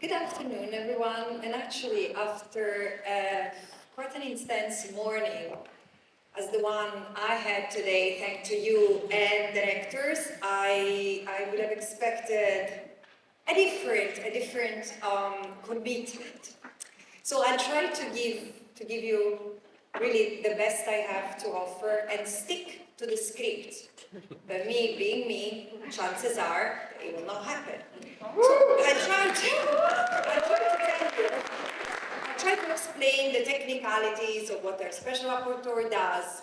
Good afternoon, everyone. And actually, after quite an intense morning, as the one I had today, thanks to you and the rectors, I would have expected a different commitment. So I'll try to give you really the best I have to offer and stick to the script. But me being me, chances are it will not happen. So I try to explain the technicalities of what our special rapporteur does.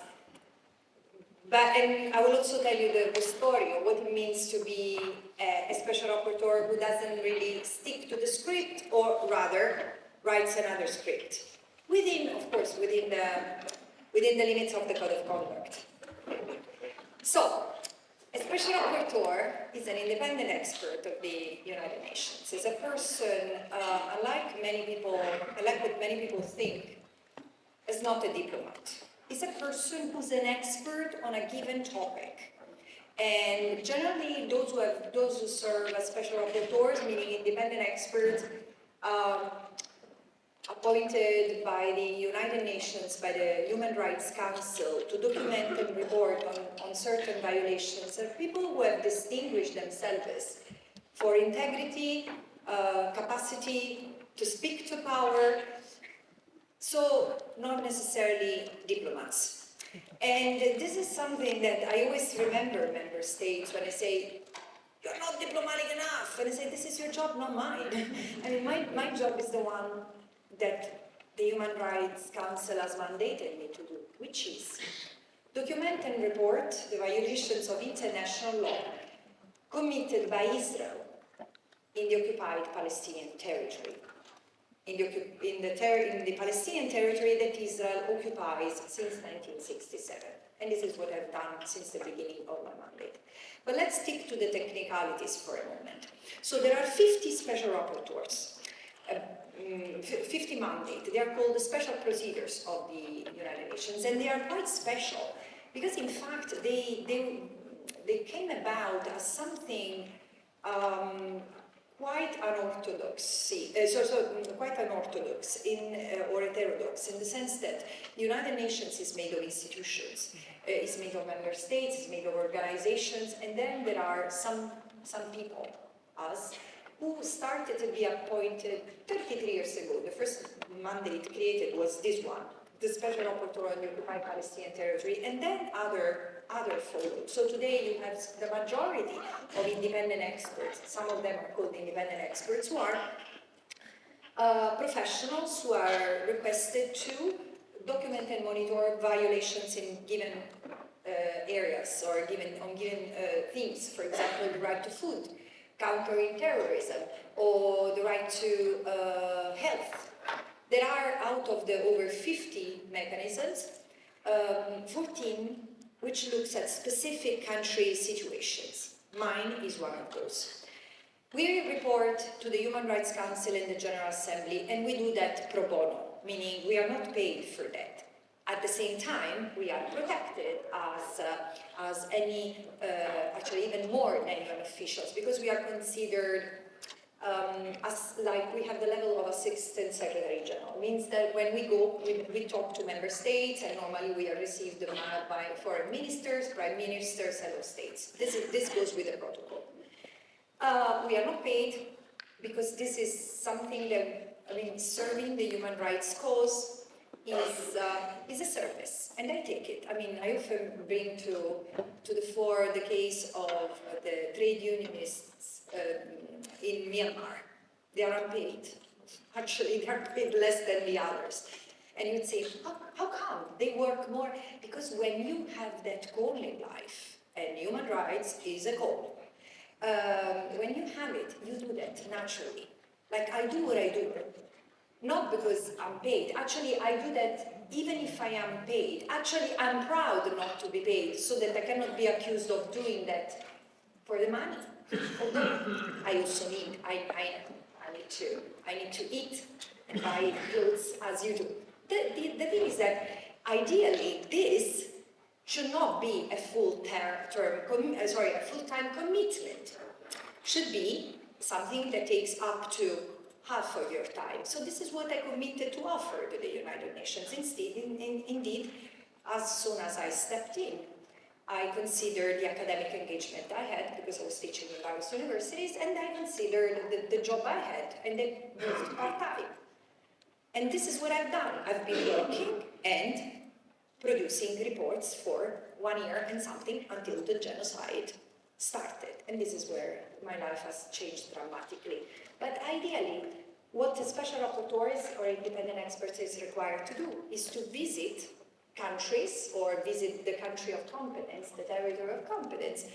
And I will also tell you the story of what it means to be a special rapporteur who doesn't really stick to the script, or rather writes another script. Of course, within the limits of the code of conduct. So, a special rapporteur is an independent expert of the United Nations. Is a person, unlike what many people think, is not a diplomat. Is a person who's an expert on a given topic. And generally, those who serve as special rapporteurs, meaning independent experts, appointed by the United Nations, by the Human Rights Council, to document and report on certain violations, are people who have distinguished themselves for integrity, capacity to speak to power, so not necessarily diplomats. And this is something that I always remember member states when I say, you're not diplomatic enough, and I say, this is your job, not mine. I mean, my job is the one that the Human Rights Council has mandated me to do, which is document and report the violations of international law committed by Israel in the occupied Palestinian territory, in the Palestinian territory that Israel occupies since 1967. And this is what I've done since the beginning of my mandate. But let's stick to the technicalities for a moment. So there are 50 special rapporteurs. 50 mandates. They are called the special procedures of the United Nations, and they are quite special because, in fact, they came about as something quite unorthodox, or heterodox, in the sense that the United Nations is made of institutions, it's made of member states, it's made of organizations, and then there are some people, us, who started to be appointed 33 years ago. The first mandate created was this one, the Special Rapporteur on the Occupied Palestinian Territory, and then other followed. So today you have the majority of independent experts, some of them are called independent experts, who are professionals who are requested to document and monitor violations in given areas or on given themes, for example, the right to food, countering terrorism, or the right to health. There are, out of the over 50 mechanisms, 14 which looks at specific country situations. Mine is one of those. We report to the Human Rights Council and the General Assembly, and we do that pro bono, meaning we are not paid for that. At the same time, we are protected as any, actually even more than UN officials, because we are considered as like we have the level of Assistant Secretary General. It means that when we go, we talk to member states, and normally we are received by foreign ministers, prime ministers, head of states. This goes with the protocol. We are not paid because this is something that, serving the human rights cause is a service, and I take it. I often bring to the fore the case of the trade unionists in Myanmar. They are unpaid. Actually, they are paid less than the others. And you'd say, how come? They work more. Because when you have that goal in life, and human rights is a goal, when you have it, you do that naturally. Like, I do what I do, not because I'm paid. Actually, I do that even if I am paid. Actually, I'm proud not to be paid, so that I cannot be accused of doing that for the money. Although I also need, I need to eat and buy clothes as you do. The thing is that ideally this should not be a full-time commitment. Should be something that takes up to half of your time. So this is what I committed to offer to the United Nations. Indeed, as soon as I stepped in, I considered the academic engagement I had, because I was teaching in various universities, and I considered the job I had, and then moved part-time. And this is what I've done. I've been working and producing reports for 1 year and something until the genocide started. And this is where my life has changed dramatically. But ideally, what a special rapporteur or independent expert is required to do is to visit countries or visit the country of competence, the territory of competence,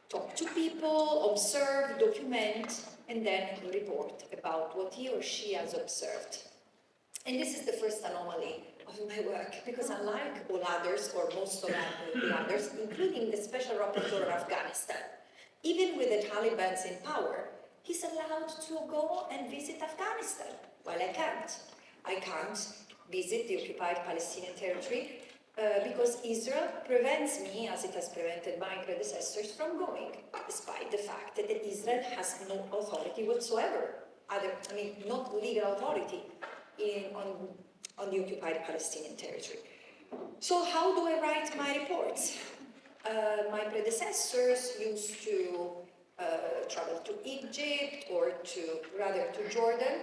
talk to people, observe, document, and then report about what he or she has observed. And this is the first anomaly of my work, because unlike all others, or most of the others, including the Special Rapporteur of Afghanistan, even with the Taliban in power, he's allowed to go and visit Afghanistan, while I can't. I can't visit the occupied Palestinian territory because Israel prevents me, as it has prevented my predecessors, from going, despite the fact that Israel has no authority whatsoever, not legal authority on the occupied Palestinian territory. So how do I write my reports? My predecessors used to travel to Egypt or to Jordan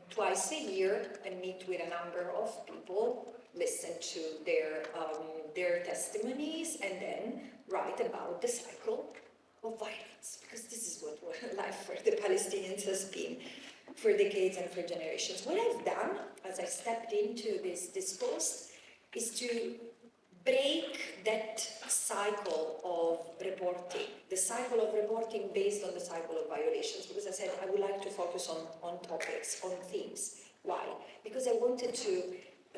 twice a year and meet with a number of people, listen to their testimonies, and then write about the cycle of violence, because this is what life for the Palestinians has been for decades and for generations. What I've done as I stepped into this post is to break that cycle of reporting, the cycle of reporting based on the cycle of violations, because I said I would like to focus on topics, on themes. Why? Because I wanted to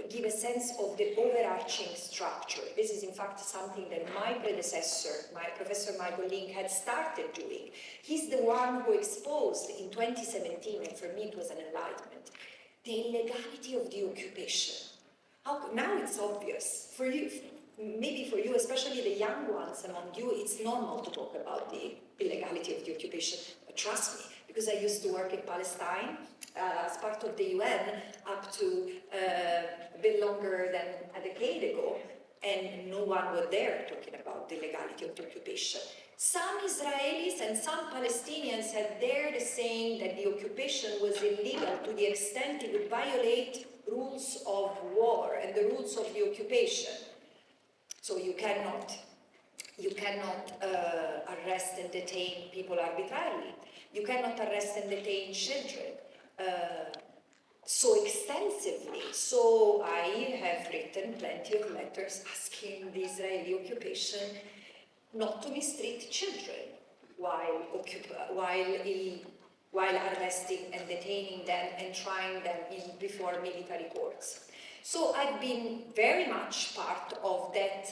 give a sense of the overarching structure. This is in fact something that my predecessor, Professor Michael Link, had started doing. He's the one who exposed in 2017, and for me it was an enlightenment, the illegality of the occupation. Now it's obvious for you, maybe for you, especially the young ones among you, it's normal to talk about the illegality of the occupation. But trust me, because I used to work in Palestine as part of the UN up to a bit longer than a decade ago, and no one was there talking about the legality of the occupation. Some Israelis and some Palestinians had dared saying that the occupation was illegal to the extent it would violate rules of war and the rules of the occupation. So you cannot arrest and detain people arbitrarily. You cannot arrest and detain children so extensively. So I have written plenty of letters asking the Israeli occupation not to mistreat children while arresting and detaining them and trying them before military courts. So I've been very much part of that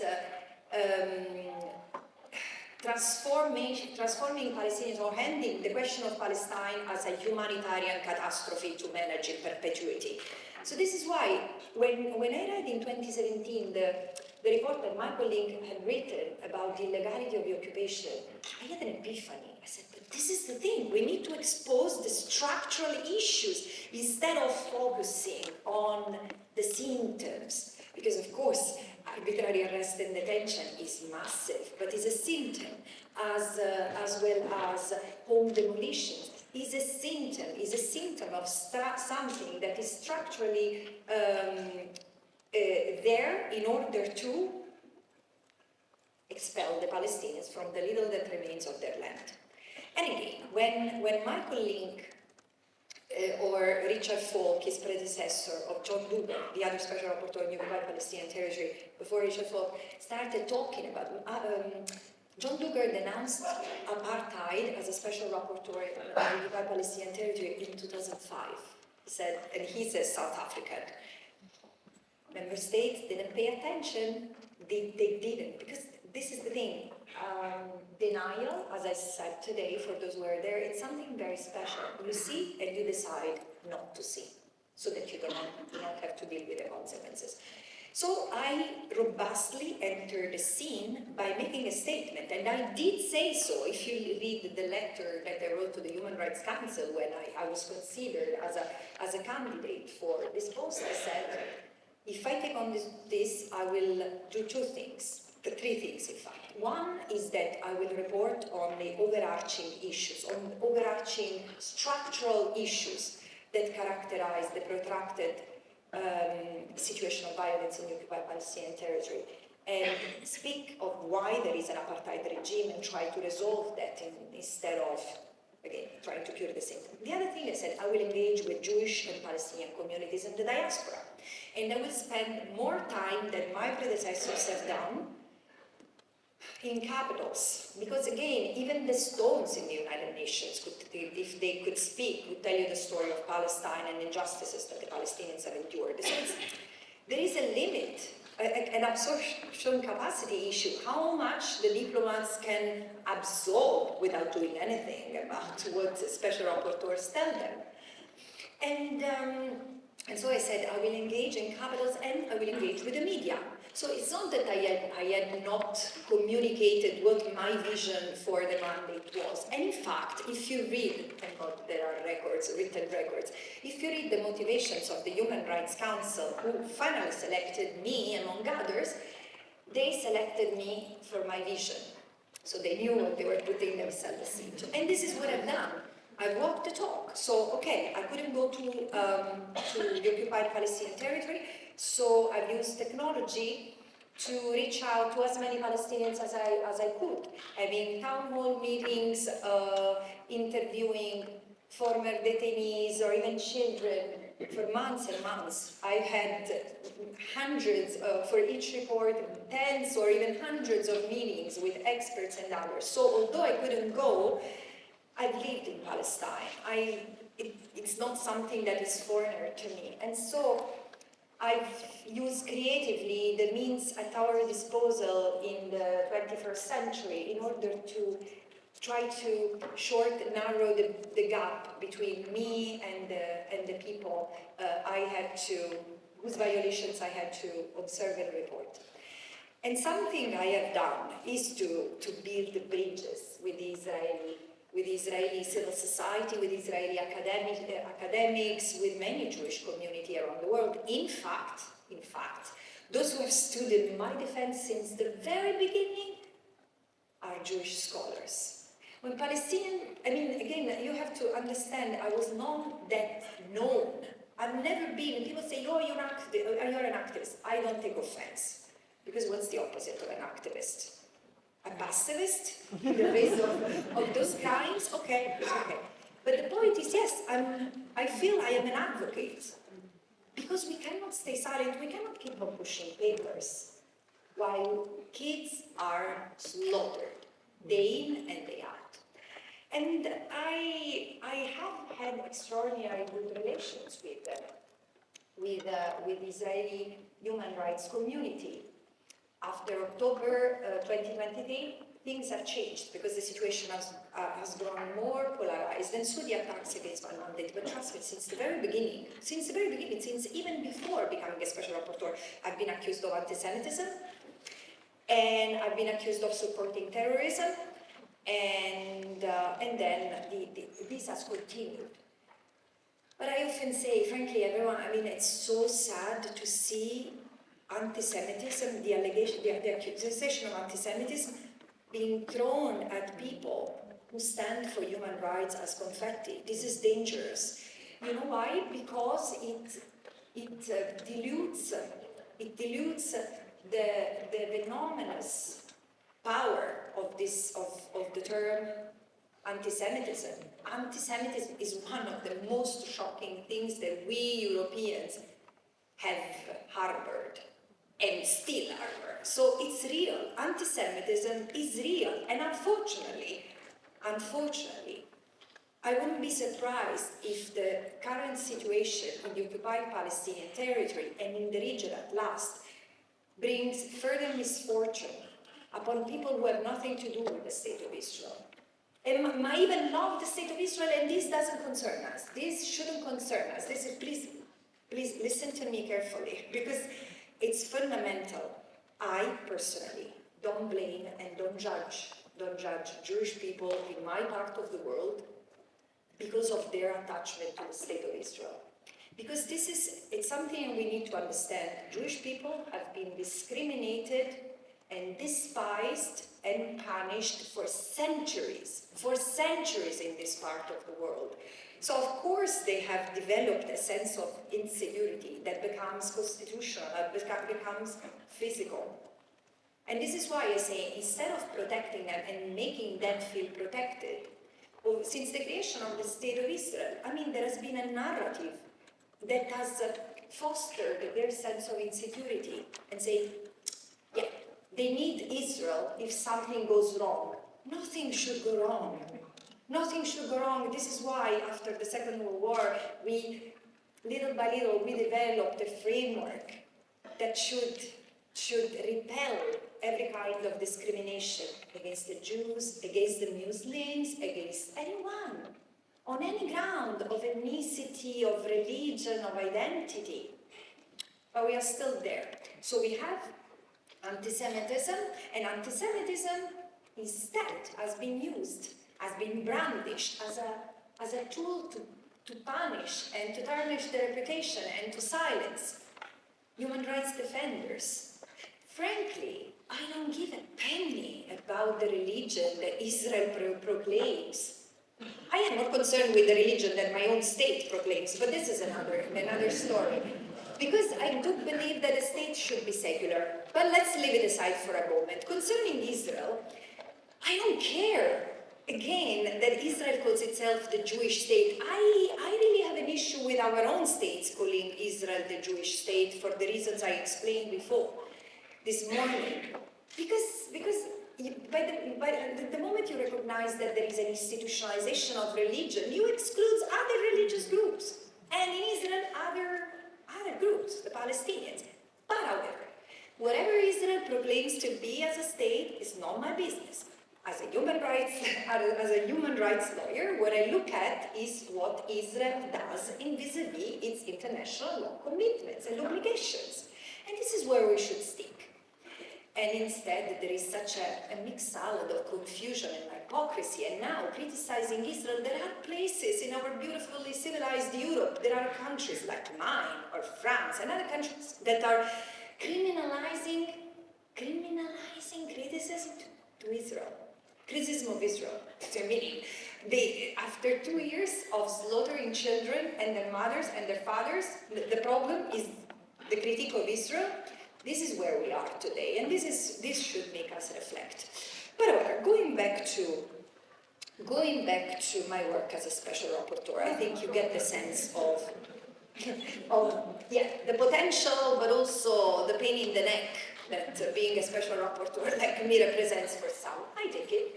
transforming Palestinians, or handing the question of Palestine as a humanitarian catastrophe to manage in perpetuity. So this is why, when I read in 2017 the report that Michael Link had written about the illegality of the occupation, I had an epiphany. I said, but this is the thing, we need to expose the structural issues instead of focusing on the symptoms. Because of course, arbitrary arrest and detention is massive, but is a symptom, as well as home demolition is a symptom of something that is structurally there in order to expel the Palestinians from the little that remains of their land. Anyway, when Michael Link or Richard Falk, his predecessor, of John Duggar, the other special rapporteur on the occupied Palestinian territory, before Richard Falk started talking about John Duggar denounced apartheid as a special rapporteur on the occupied Palestinian territory in 2005. He said, and he's a South African. Member states didn't pay attention. They didn't, because this is the thing. Denial, as I said today, for those who are there, it's something very special. You see and you decide not to see, so that you do not have to deal with the consequences. So I robustly entered the scene by making a statement, and I did say so. If you read the letter that I wrote to the Human Rights Council when I was considered as a candidate for this post, I said, if I take on this, I will do three things in fact. One is that I will report on the overarching issues, on overarching structural issues that characterize the protracted situation of violence in occupied Palestinian territory, and speak of why there is an apartheid regime and try to resolve that instead of, again, trying to cure the symptom. The other thing I said, I will engage with Jewish and Palestinian communities in the diaspora, and I will spend more time than my predecessors have done in capitals, because again, even the stones in the United Nations, if they could speak, would tell you the story of Palestine and injustices that the Palestinians have endured. So there is a limit, an absorption capacity issue, how much the diplomats can absorb without doing anything about what special rapporteurs tell them. And so I said, I will engage in capitals and I will engage with the media. So it's not that I had not communicated what my vision for the mandate was. And in fact, if you read, thank God there are records, written records, if you read the motivations of the Human Rights Council, who finally selected me among others, they selected me for my vision. So they knew what they were putting themselves into. And this is what I've done. I walked the talk. So, okay, I couldn't go to the occupied Palestinian territory, so I've used technology to reach out to as many Palestinians as I could, having town hall meetings, interviewing former detainees or even children for months and months. I've had hundreds, for each report, tens or even hundreds of meetings with experts and others. So although I couldn't go, I've lived in Palestine. It's not something that is foreigner to me. And so I've used creatively the means at our disposal in the 21st century in order to try to narrow the gap between me and the people whose violations I had to observe and report. And something I have done is to build the bridges with Israeli civil society, with Israeli academics, with many Jewish community around the world. In fact, those who have stood in my defense since the very beginning are Jewish scholars. When Palestinian, again, you have to understand, I was not that known. I've never been, when people say, oh, you're an activist, I don't take offense. Because what's the opposite of an activist? A pacifist in the face of those crimes? Okay. But the point is, yes, I feel I am an advocate. Because we cannot stay silent, we cannot keep on pushing papers while kids are slaughtered, day in and day out. And I have had extraordinary good relations with the Israeli human rights community. After October 2023, things have changed because the situation has grown more polarized, and so the attacks against my mandate. But trust me, since even before becoming a special rapporteur, I've been accused of anti-Semitism, and I've been accused of supporting terrorism, and then this has continued. But I often say, frankly, everyone, it's so sad to see anti-Semitism, the accusation of anti-Semitism being thrown at people who stand for human rights as confetti. This is dangerous. You know why? Because it dilutes the venomous power of the term anti-Semitism. Anti-Semitism is one of the most shocking things that we Europeans have harbored and still harbor. So it's real. Anti-Semitism is real. And unfortunately, I wouldn't be surprised if the current situation in the occupied Palestinian territory and in the region at last brings further misfortune upon people who have nothing to do with the State of Israel. And might even love the State of Israel, and this doesn't concern us. This shouldn't concern us. This is, please listen to me carefully, because it's fundamental. I personally don't blame and don't judge Jewish people in my part of the world because of their attachment to the State of Israel. Because it's something we need to understand. Jewish people have been discriminated and despised and punished for centuries in this part of the world. So of course they have developed a sense of insecurity that becomes constitutional, becomes physical. And this is why I say, instead of protecting them and making them feel protected, since the creation of the State of Israel, there has been a narrative that has fostered their sense of insecurity and say, yeah, they need Israel if something goes wrong. Nothing should go wrong. Nothing should go wrong. This is why after the Second World War, little by little, we developed a framework that should repel every kind of discrimination against the Jews, against the Muslims, against anyone, on any ground of ethnicity, of religion, of identity. But we are still there. So we have anti-Semitism, and anti-Semitism instead has been used, has been brandished as a tool to punish and to tarnish the reputation and to silence human rights defenders. Frankly, I don't give a penny about the religion that Israel proclaims. I am more concerned with the religion that my own state proclaims, but this is another story. Because I do believe that a state should be secular. But let's leave it aside for a moment. Concerning Israel, I don't care, again, that Israel calls itself the Jewish state. I really have an issue with our own states calling Israel the Jewish state for the reasons I explained before this morning. Because by the moment you recognize that there is an institutionalization of religion, you exclude other religious groups. And in Israel, other groups, the Palestinians. But however, whatever Israel proclaims to be as a state is not my business. As a human rights lawyer, what I look at is what Israel does in vis-a-vis its international law commitments and obligations. And this is where we should stick. And instead, there is such a mixed salad of confusion and hypocrisy. And now, criticizing Israel, there are places in our beautifully civilized Europe, there are countries like mine or France and other countries that are criminalizing criticism to Israel. Criticism of Israel. Meaning, after 2 years of slaughtering children and their mothers and their fathers, the problem is the critique of Israel. This is where we are today, and this should make us reflect. But however, going back to my work as a special rapporteur, I think you get the sense of the potential, but also the pain in the neck that being a special rapporteur like me represents for some. I take it.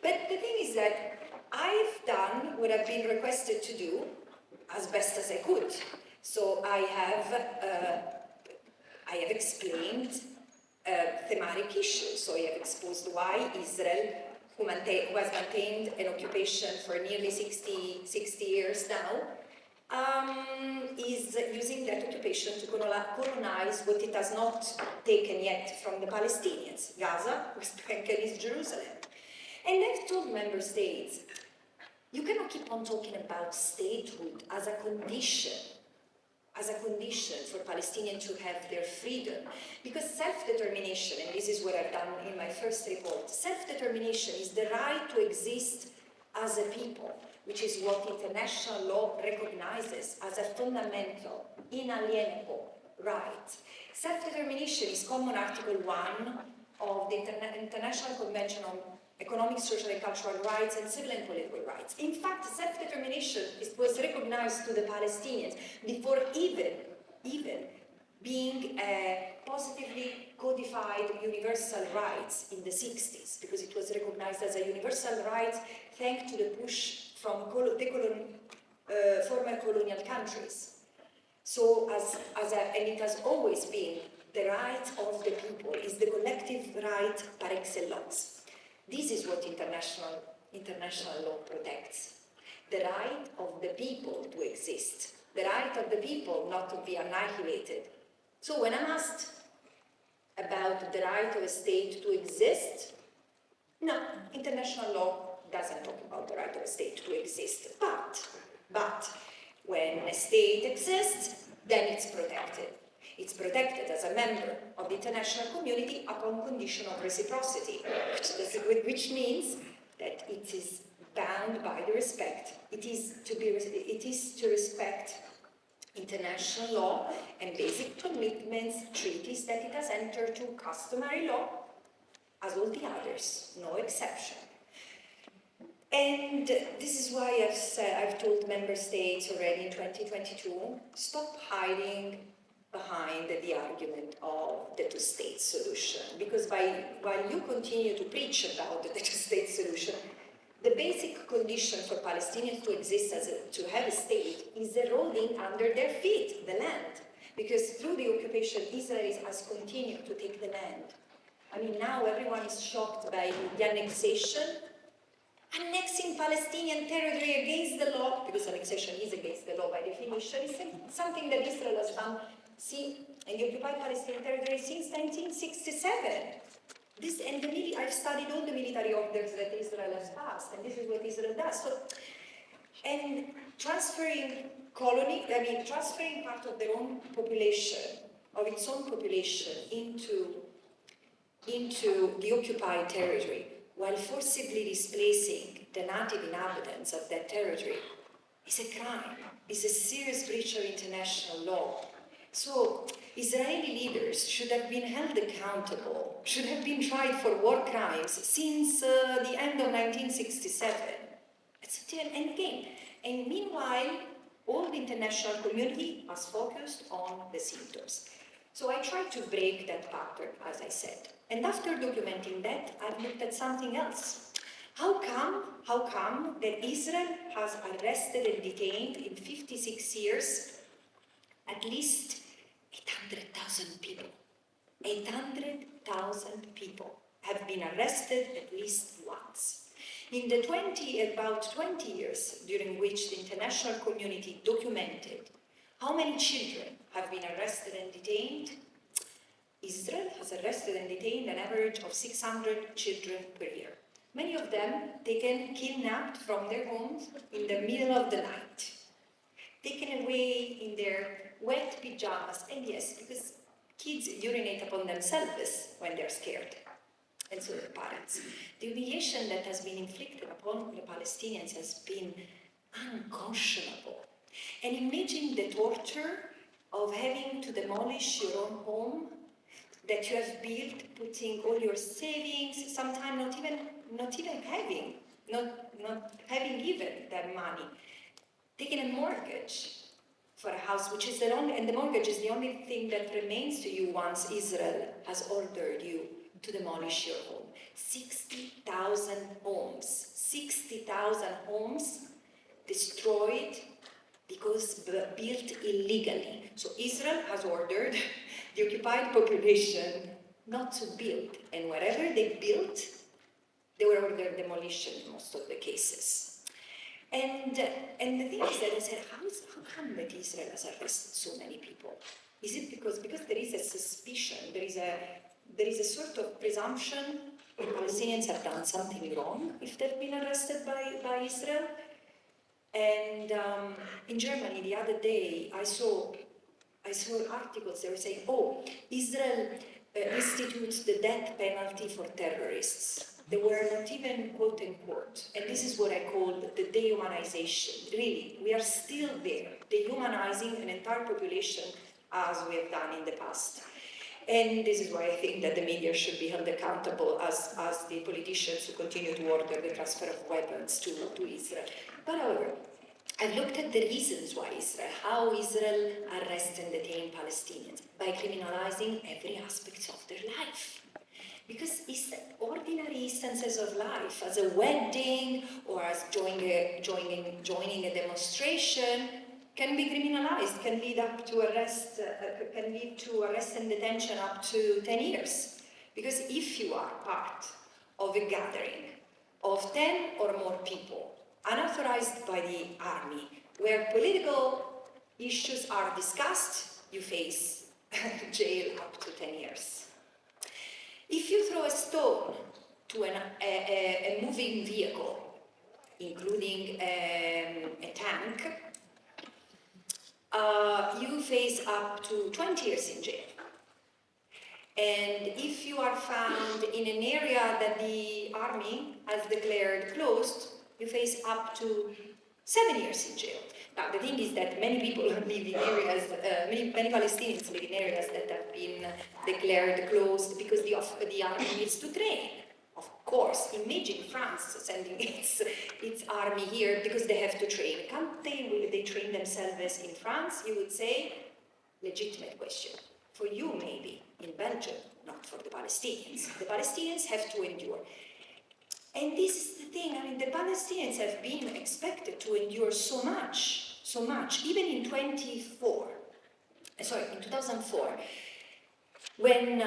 But the thing is that I've done what I've been requested to do as best as I could. So I have explained thematic issues. So I have exposed why Israel, who has maintained an occupation for nearly 60 years now, is using that occupation to colonize what it has not taken yet from the Palestinians, Gaza, West Bank, and East Jerusalem. And I've told member states, you cannot keep on talking about statehood as a condition for Palestinians to have their freedom. Because self-determination, and this is what I've done in my first report, self-determination is the right to exist as a people, which is what international law recognizes as a fundamental, inalienable right. Self-determination is common Article 1 of the International Convention on Economic, Social and Cultural Rights and Civil and Political Rights. In fact, self-determination was recognized to the Palestinians before even being a positively codified universal rights in the 60s, because it was recognized as a universal right thanks to the push from former colonial countries. So, and it has always been the right of the people, is the collective right par excellence. This is what international law protects. The right of the people to exist. The right of the people not to be annihilated. So when I'm asked about the right of a state to exist, no, international law doesn't talk about the right of a state to exist. But when a state exists, then it's protected. It's protected as a member of the international community upon condition of reciprocity, which means that it is bound by the respect. It is to respect international law and basic commitments, treaties that it has entered to, customary law, as all the others, no exception. And this is why I've told member states already in 2022, stop hiding behind the argument of the two-state solution. Because while you continue to preach about the two-state solution, the basic condition for Palestinians to exist to have a state is eroding under their feet, the land. Because through the occupation, Israel has continued to take the land. I mean, now everyone is shocked by the annexing Palestinian territory against the law, because annexation is against the law by definition, is something that Israel has done in the occupied Palestinian territory since 1967. I've studied all the military orders that Israel has passed, and this is what Israel does. And transferring part of their own population, of its own population, into the occupied territory, while forcibly displacing the native inhabitants of that territory, is a crime, is a serious breach of international law. So, Israeli leaders should have been held accountable, should have been tried for war crimes since the end of 1967. And meanwhile, all the international community was focused on the symptoms. So I tried to break that pattern, as I said. And after documenting that, I've looked at something else. How come that Israel has arrested and detained in 56 years at least 800,000 people? 800,000 people have been arrested at least once. In the about 20 years during which the international community documented how many children have been arrested and detained, Israel has arrested and detained an average of 600 children per year. Many of them taken kidnapped from their homes in the middle of the night, taken away in their wet pajamas, and yes, because kids urinate upon themselves when they're scared, and so their parents. The humiliation that has been inflicted upon the Palestinians has been unconscionable. And imagine the torture of having to demolish your own home that you have built, putting all your savings, sometimes not even having given that money, taking a mortgage for a house, and the mortgage is the only thing that remains to you once Israel has ordered you to demolish your home. 60,000 homes destroyed because built illegally. So Israel has ordered the occupied population not to build, and wherever they built, they were ordered demolition in most of the cases. And the thing is that I said, how come that Israel has arrested so many people? Is it because there is a suspicion, there is a sort of presumption that Palestinians have done something wrong if they've been arrested by Israel? And in Germany the other day, I saw articles that were saying, Israel institutes the death penalty for terrorists. They were not even quote unquote. And this is what I call the dehumanization. Really, we are still there, dehumanizing an entire population as we have done in the past. And this is why I think that the media should be held accountable as the politicians who continue to order the transfer of weapons to Israel. But however, I've looked at the reasons why how Israel arrests and detains Palestinians by criminalizing every aspect of their life. Because ordinary instances of life, as a wedding or as joining a demonstration, can be criminalized, can lead to arrest and detention up to 10 years. Because if you are part of a gathering of 10 or more people, unauthorized by the army, where political issues are discussed, you face jail up to 10 years. If you throw a stone to a moving vehicle, including a tank, you face up to 20 years in jail. And if you are found in an area that the army has declared closed, you face up to 7 years in jail. Now, the thing is that many people live in areas, many Palestinians live in areas that have been declared closed because the army needs to train. Of course, imagine France sending its army here because they have to train. Can't they, will they train themselves in France? You would say, legitimate question. For you, maybe, in Belgium, not for the Palestinians. The Palestinians have to endure. And this is the thing, I mean, the Palestinians have been expected to endure so much, even in 2004, when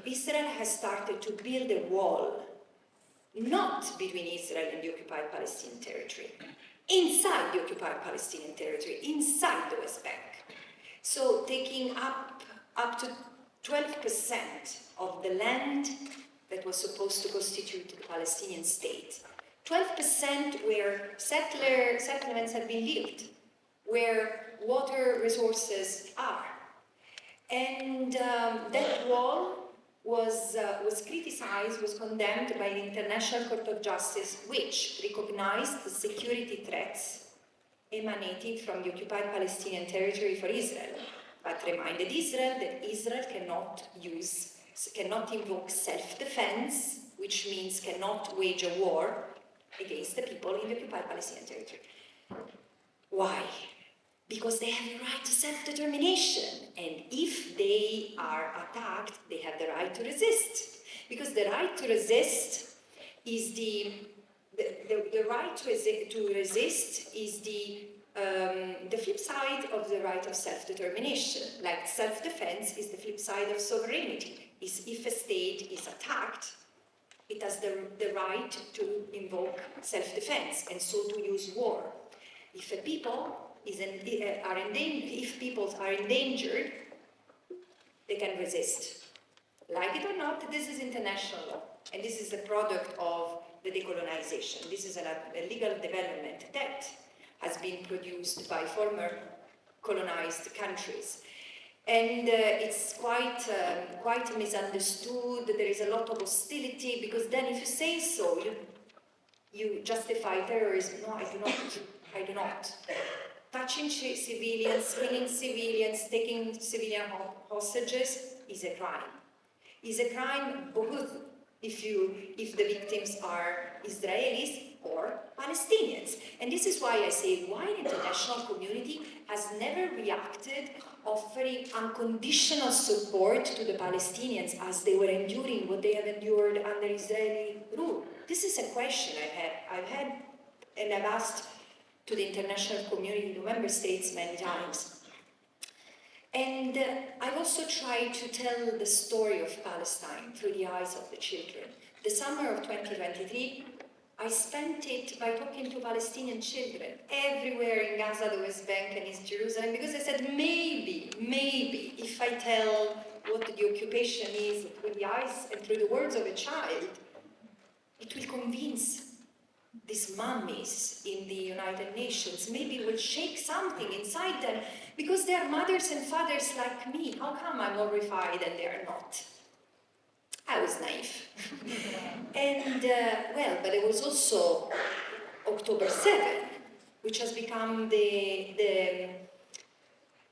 Israel has started to build a wall, not between Israel and the occupied Palestinian territory, inside the occupied Palestinian territory, inside the West Bank. So taking up to 12% of the land that was supposed to constitute the Palestinian state. 12% where settlements have been built, where water resources are. And that wall was criticized, was condemned by the International Court of Justice, which recognized the security threats emanating from the occupied Palestinian territory for Israel, but reminded Israel that Israel cannot invoke self-defense, which means cannot wage a war against the people in the occupied Palestinian territory. Why? Because they have the right to self-determination, and if they are attacked, they have the right to resist. Because the right to resist is the right to resist is the flip side of the right of self-determination. Like self-defense is the flip side of sovereignty. Is if a state is attacked, it has the right to invoke self-defense and so to use war. If a people if peoples are endangered, they can resist. Like it or not, this is international law, and this is a product of the decolonization. This is a legal development that has been produced by former colonized countries. And it's quite misunderstood. There is a lot of hostility, because then if you say so, you justify terrorism. No, I do not. Touching civilians, killing civilians, taking civilian hostages is a crime. Is a crime both if the victims are Israelis or Palestinians. And this is why I say why the international community has never reacted offering unconditional support to the Palestinians as they were enduring what they have endured under Israeli rule. This is a question I've had and I've asked to the international community, the member states, many times. And I've also tried to tell the story of Palestine through the eyes of the children. The summer of 2023, I spent it by talking to Palestinian children everywhere in Gaza, the West Bank, and East Jerusalem, because I said, maybe, if I tell what the occupation is through the eyes and through the words of a child, it will convince these mummies in the United Nations. Maybe it will shake something inside them, because they are mothers and fathers like me. How come I'm horrified and they are not? I was naive. And, but there was also October 7, which has become the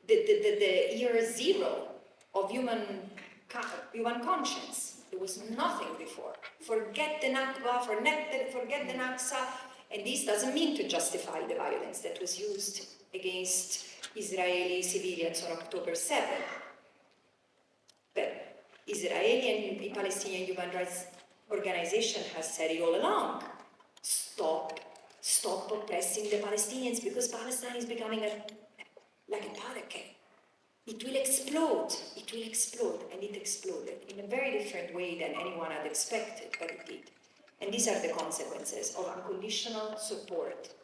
year zero of human conscience. There was nothing before. Forget the Nakba, forget the Naksa, and this doesn't mean to justify the violence that was used against Israeli civilians on October 7. But Israeli and Palestinian human rights organization has said it all along. Stop oppressing the Palestinians because Palestine is becoming like a powder keg. It will explode, and it exploded in a very different way than anyone had expected, but it did. And these are the consequences of unconditional support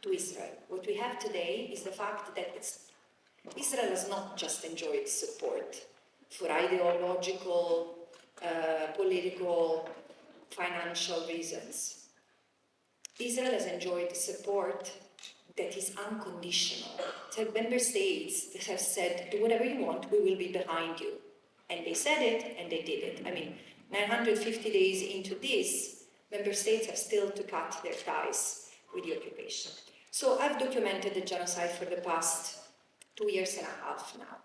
to Israel. What we have today is the fact that Israel has not just enjoyed support for ideological, political, financial reasons. Israel has enjoyed support that is unconditional. So member states that have said, do whatever you want, we will be behind you. And they said it, and they did it. I mean, 950 days into this, member states have still to cut their ties with the occupation. So I've documented the genocide for the past 2.5 years now.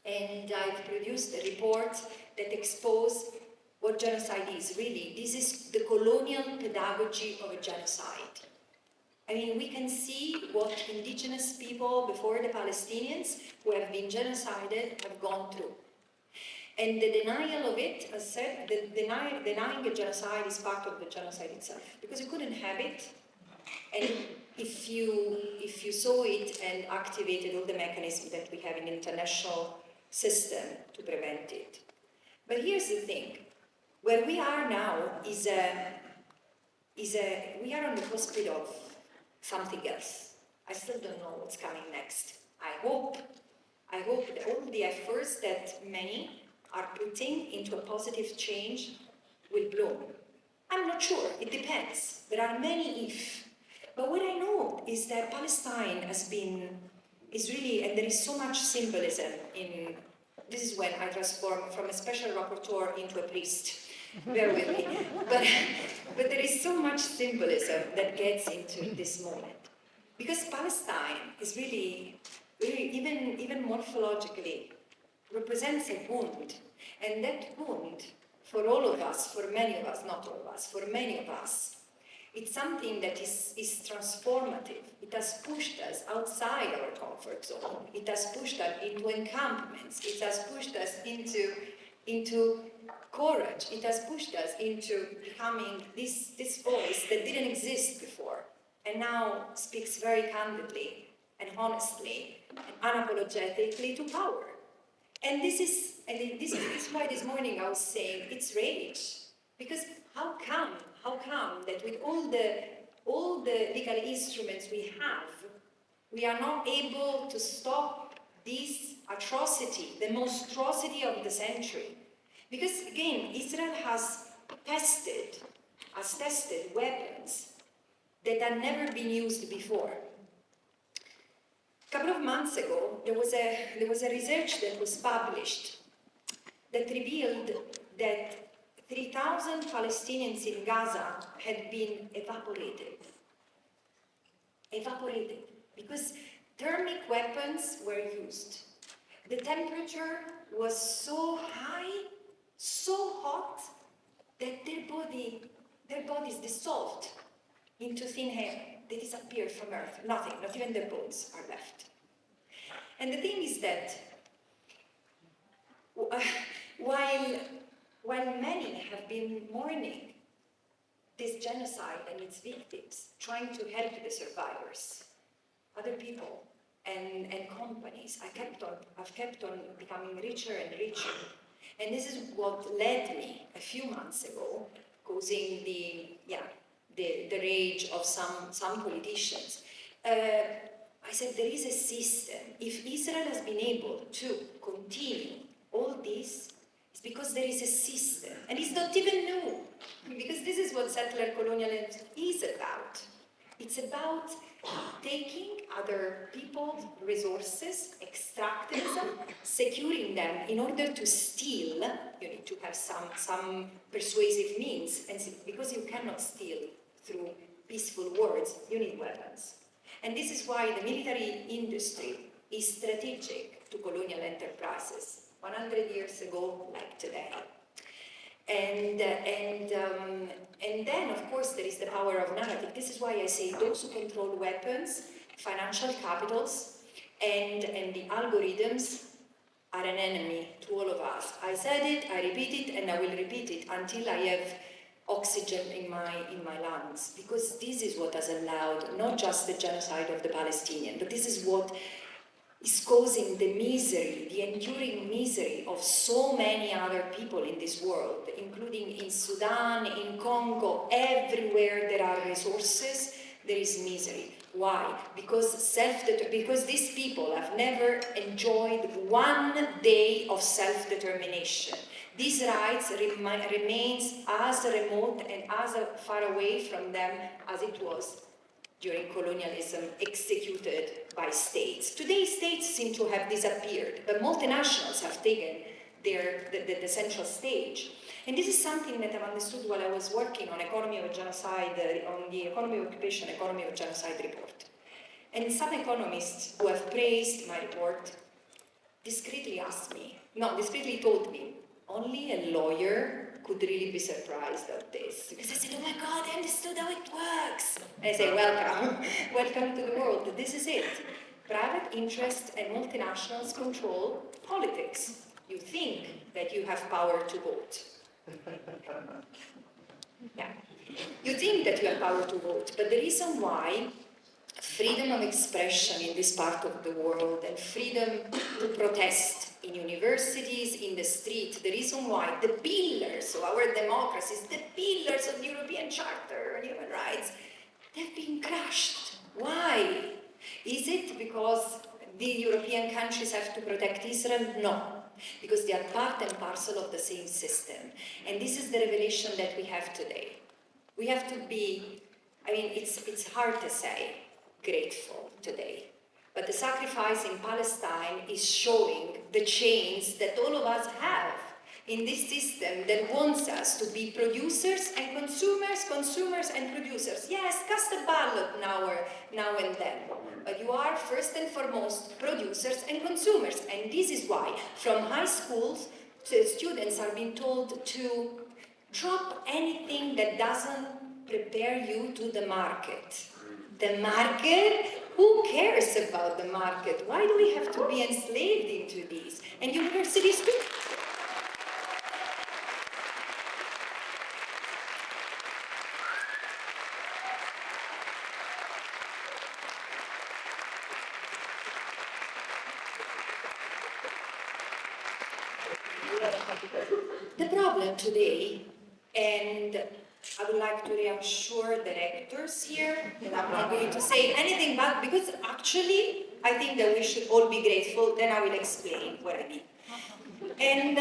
And I've produced a report that exposes what genocide is. Really, this is the colonial pedagogy of a genocide. I mean, we can see what indigenous people before the Palestinians who have been genocided have gone through. And the denial of it, as said, denying a genocide is part of the genocide itself, because you couldn't have it, and if you saw it and activated all the mechanisms that we have in the international system to prevent it. But here's the thing: where we are now we are on the cusp of something else. I still don't know what's coming next. I hope that all the efforts that many are putting into a positive change will bloom. I'm not sure, it depends. There are many if. But what I know is that Palestine is really, and there is so much symbolism in, this is when I transform from a special rapporteur into a priest. Bear with me. But there is so much symbolism that gets into this moment. Because Palestine is really even morphologically, represents a wound. And that wound, for all of us, for many of us, not all of us, for many of us, it's something that is transformative. It has pushed us outside our comfort zone. It has pushed us into encampments. It has pushed us into courage. It has pushed us into becoming this voice that didn't exist before, and now speaks very candidly and honestly and unapologetically to power. And this is why this morning I was saying it's rage, because how come that with all the legal instruments we have, we are not able to stop this atrocity, the monstrosity of the century? Because again, Israel has tested weapons that had never been used before. A couple of months ago, there was a research that was published that revealed that 3,000 Palestinians in Gaza had been evaporated because thermic weapons were used. The temperature was so high, so hot, that their bodies dissolved into thin air. They disappeared from Earth. Nothing, not even their bones are left. And the thing is that while many have been mourning this genocide and its victims, trying to help the survivors, other people and companies, I've kept on becoming richer and richer. And this is what led me a few months ago, causing the rage of some politicians. I said there is a system. If Israel has been able to continue all this, it's because there is a system. And it's not even new, because this is what settler colonialism is about. It's about taking other people's resources, extractivism, securing them in order to steal. You need to have some persuasive means, and because you cannot steal through peaceful words, you need weapons. And this is why the military industry is strategic to colonial enterprises, 100 years ago, like today. And then, of course, there is the power of narrative. This is why I say those who control weapons, financial capitals, and the algorithms are an enemy to all of us. I said it, I repeat it, and I will repeat it until I have oxygen in my lungs, because this is what has allowed not just the genocide of the Palestinians, but this is what is causing the misery, the enduring misery of so many other people in this world, including in Sudan, in Congo, everywhere there are resources, there is misery. Why? Because these people have never enjoyed 1 day of self-determination. These rights remains as remote and as far away from them as it was during colonialism, executed by states. Today, states seem to have disappeared, but multinationals have taken the central stage. And this is something that I've understood while I was working on economy of genocide, on the economy of occupation, economy of genocide report. And some economists who have praised my report discreetly told me, only a lawyer could really be surprised at this. Because I said, oh my God, I understood how it works. And I say, welcome, welcome to the world. This is it. Private interest and multinationals control politics. You think that you have power to vote. Yeah. You think that you have power to vote, but the reason why freedom of expression in this part of the world and freedom to protest in universities, in the street, the reason why the pillars of our democracies, the pillars of the European Charter on Human Rights, they've been crushed. Why? Is it because the European countries have to protect Israel? No. Because they are part and parcel of the same system. And this is the revelation that we have today. We have to be, it's hard to say, grateful today. But the sacrifice in Palestine is showing the chains that all of us have in this system that wants us to be producers and consumers, consumers and producers. Yes, cast a ballot now and then. But you are first and foremost producers and consumers. And this is why from high schools, students are being told to drop anything that doesn't prepare you to the market. The market? Who cares about the market? Why do we have to be enslaved into these? And universities too. The problem today, and I would like to reassure the rectors here that I'm not going to say anything bad, because actually I think that we should all be grateful, then I will explain what I mean. And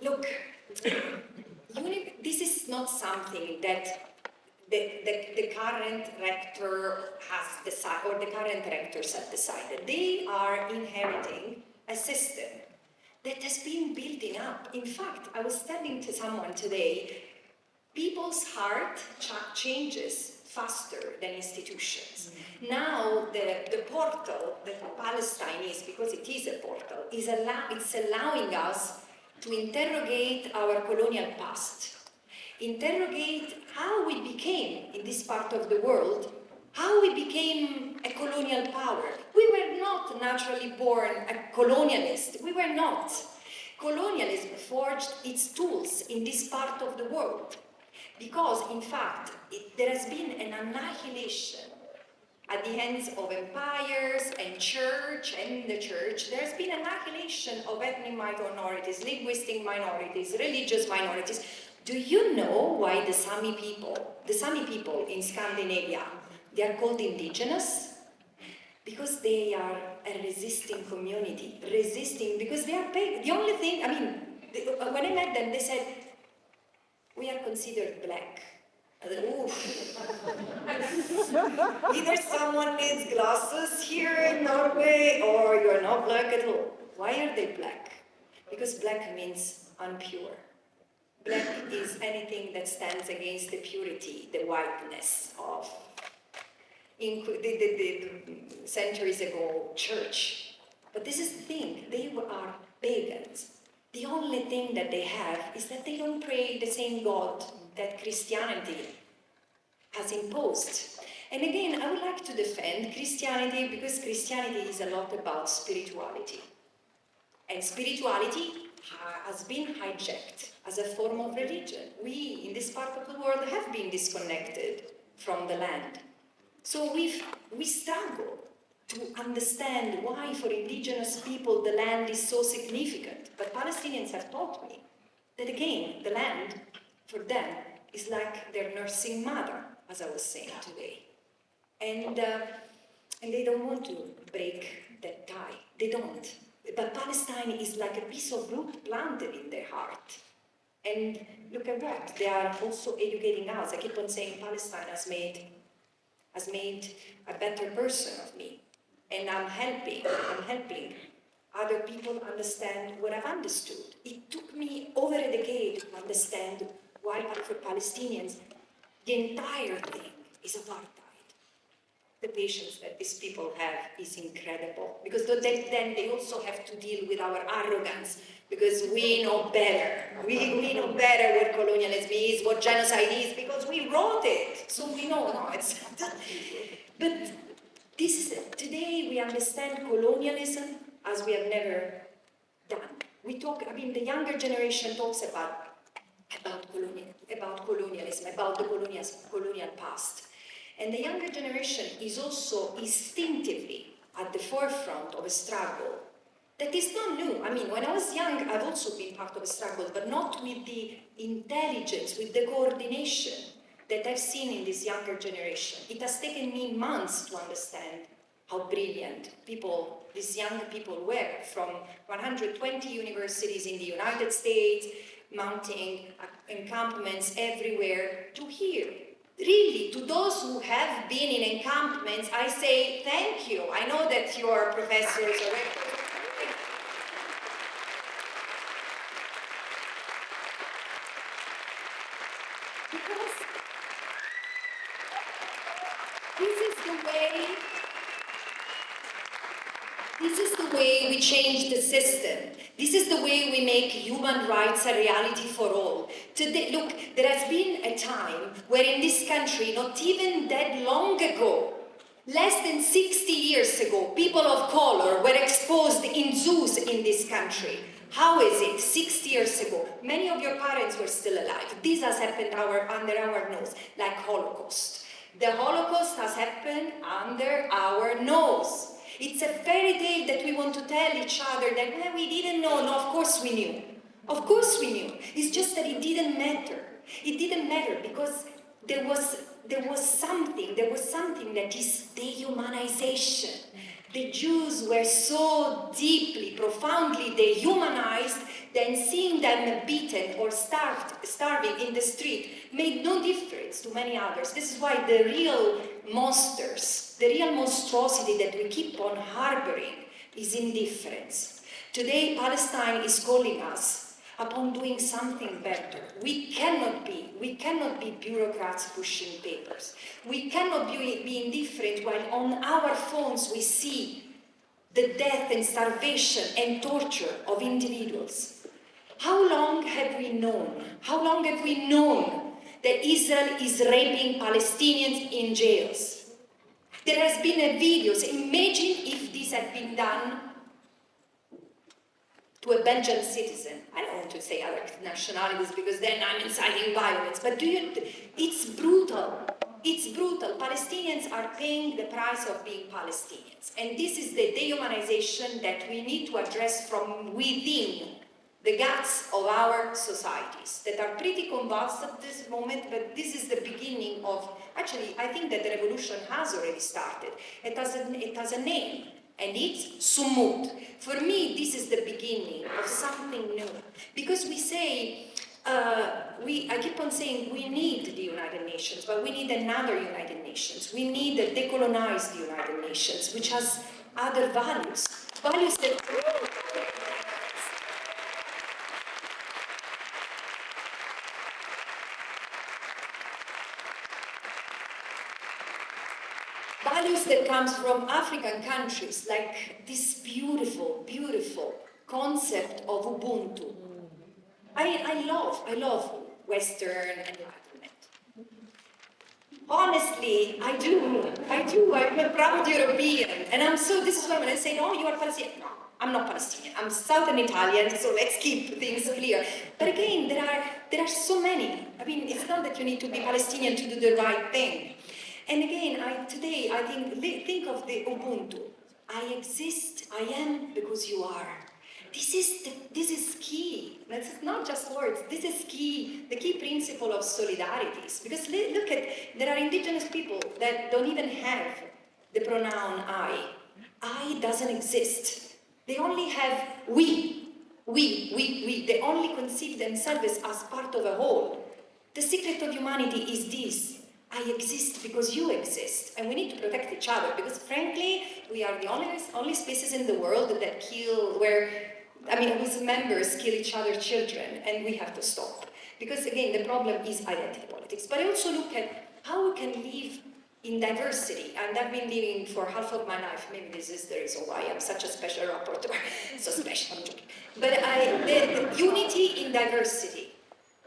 look, this is not something that the current rector has decided, or the current rectors have decided. They are inheriting a system that has been building up. In fact, I was telling to someone today, people's heart changes faster than institutions. Now the portal that Palestine is, because it is a portal, it's allowing us to interrogate our colonial past, interrogate how we became, in this part of the world, how we became a colonial power. We were not naturally born a colonialist. We were not. Colonialism forged its tools in this part of the world because, in fact, there has been an annihilation at the hands of empires and church, and the church. There has been annihilation of ethnic minorities, linguistic minorities, religious minorities. Do you know why the Sami people in Scandinavia, they are called indigenous? Because they are a resisting community, because they are paid. The only thing, when I met them, they said, we are considered black. I said, oof. Either someone needs glasses here in Norway, or you're not black at all. Why are they black? Because black means impure. Black is anything that stands against the purity, the whiteness of the centuries ago church. But this is the thing, they are pagans. The only thing that they have is that they don't pray the same God that Christianity has imposed. And again, I would like to defend Christianity because Christianity is a lot about spirituality. And spirituality has been hijacked as a form of religion. We, in this part of the world, have been disconnected from the land. So we struggle to understand why, for indigenous people, the land is so significant. But Palestinians have taught me that, again, the land, for them, is like their nursing mother, as I was saying today. And they don't want to break that tie. They don't. But Palestine is like a piece of root planted in their heart. And look at what, they are also educating us. I keep on saying Palestine has made a better person of me. And I'm helping other people understand what I've understood. It took me over a decade to understand why, for Palestinians, the entire thing is apartheid. The patience that these people have is incredible, because then they also have to deal with our arrogance, because we know better. We know better what colonialism is, what genocide is, because we wrote it. So we know, no, it's... But this is, today we understand colonialism as we have never done. We talk, I mean, the younger generation talks about colonialism, about the colonial past. And the younger generation is also instinctively at the forefront of a struggle that is not new. I mean, when I was young, I've also been part of a struggle, but not with the intelligence, with the coordination that I've seen in this younger generation. It has taken me months to understand how brilliant these young people were, from 120 universities in the United States, mounting encampments everywhere, to here. Really, to those who have been in encampments, I say thank you. I know that you are professors or rectors. Because this is the way we change the system. This is the way we make human rights a reality for all. Today, look, there has been a time where in this country, not even that long ago, less than 60 years ago, people of color were exposed in zoos in this country. How is it? 60 years ago, many of your parents were still alive. This has happened under our nose, like Holocaust. The Holocaust has happened under our nose. It's a fairy tale that we want to tell each other that, well, we didn't know. No, of course we knew. Of course we knew. It's just that it didn't matter. It didn't matter because there was something that is dehumanization. The Jews were so deeply, profoundly dehumanized that seeing them beaten or starving in the street made no difference to many others. This is why the real monsters, the real monstrosity that we keep on harboring is indifference. Today, Palestine is calling us upon doing something better. We cannot be bureaucrats pushing papers. We cannot be indifferent while on our phones we see the death and starvation and torture of individuals. How long have we known? How long have we known that Israel is raping Palestinians in jails? There has been videos. Imagine if this had been done to a Belgian citizen. I don't want to say other nationalities because then I'm inciting violence, but it's brutal. It's brutal. Palestinians are paying the price of being Palestinians. And this is the dehumanization that we need to address from within the guts of our societies that are pretty convulsed at this moment, but this is the beginning of, actually, I think that the revolution has already started. It has a name, and it's sumut. For me, this is the beginning of something new. Because we say, I keep on saying we need the United Nations, but we need another United Nations. We need a decolonized United Nations, which has other values. Values that... Values that comes from African countries, like this beautiful, beautiful concept of Ubuntu. I love Western enlightenment. Honestly, I do. I'm a proud European. And this is why when I say, oh, you are Palestinian. No, I'm not Palestinian, I'm Southern Italian, so let's keep things clear. But again, there are so many. I mean, it's not that you need to be Palestinian to do the right thing. And again, today, I think of the Ubuntu. I exist, I am because you are. This is key. This is not just words. This is key. The key principle of solidarities. Because look at, there are indigenous people that don't even have the pronoun I. I doesn't exist. They only have we. They only conceive themselves as part of a whole. The secret of humanity is this. I exist because you exist. And we need to protect each other because frankly, we are the only species in the world that whose members kill each other's children, and we have to stop. Because again, the problem is identity politics. But I also look at how we can live in diversity, and I've been living for half of my life. Maybe this is the reason why I'm such a special rapporteur. So special, I'm joking. But the unity in diversity.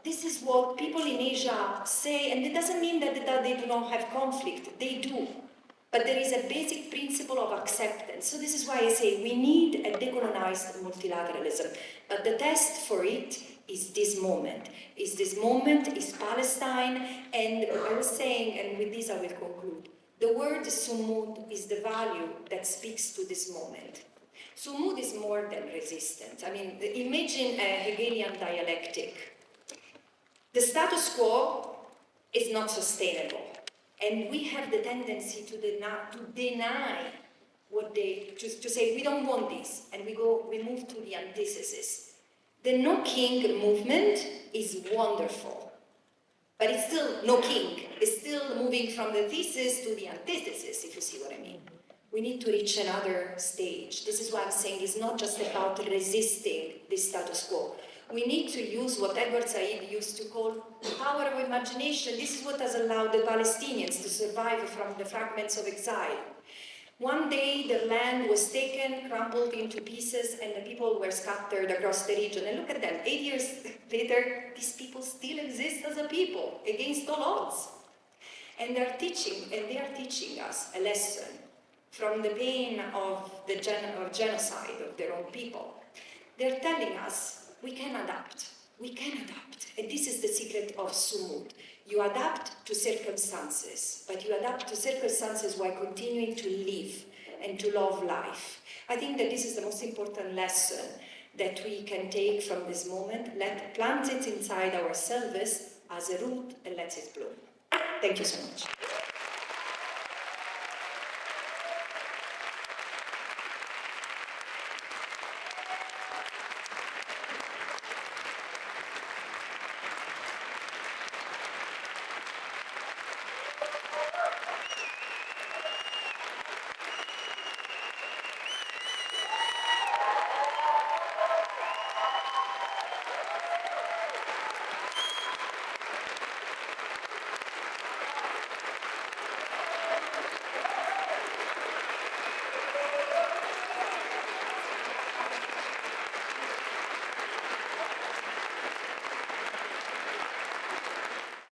This is what people in Asia say, and it doesn't mean that they do not have conflict. They do. But there is a basic principle of acceptance. So this is why I say we need a decolonized multilateralism. But the test for it is this moment. Is Palestine, and I was saying, and with this I will conclude, the word sumud is the value that speaks to this moment. Sumud is more than resistance. I mean, imagine a Hegelian dialectic. The status quo is not sustainable, and we have the tendency to deny what to say we don't want this, and we move to the antithesis. The no king movement is wonderful, but it's still no king. It's still moving from the thesis to the antithesis, if you see what I mean. We need to reach another stage. This is why I'm saying it's not just about resisting the status quo. We need to use what Edward Said used to call the power of imagination. This is what has allowed the Palestinians to survive from the fragments of exile. One day, their land was taken, crumpled into pieces, and the people were scattered across the region. And look at them, 8 years later, these people still exist as a people, against all odds. And they are teaching us a lesson from the pain of genocide of their own people. They're telling us, we can adapt. And this is the secret of sumud. You adapt to circumstances, but you adapt to circumstances while continuing to live and to love life. I think that this is the most important lesson that we can take from this moment. Plant it inside ourselves as a root and let it bloom. Thank you so much.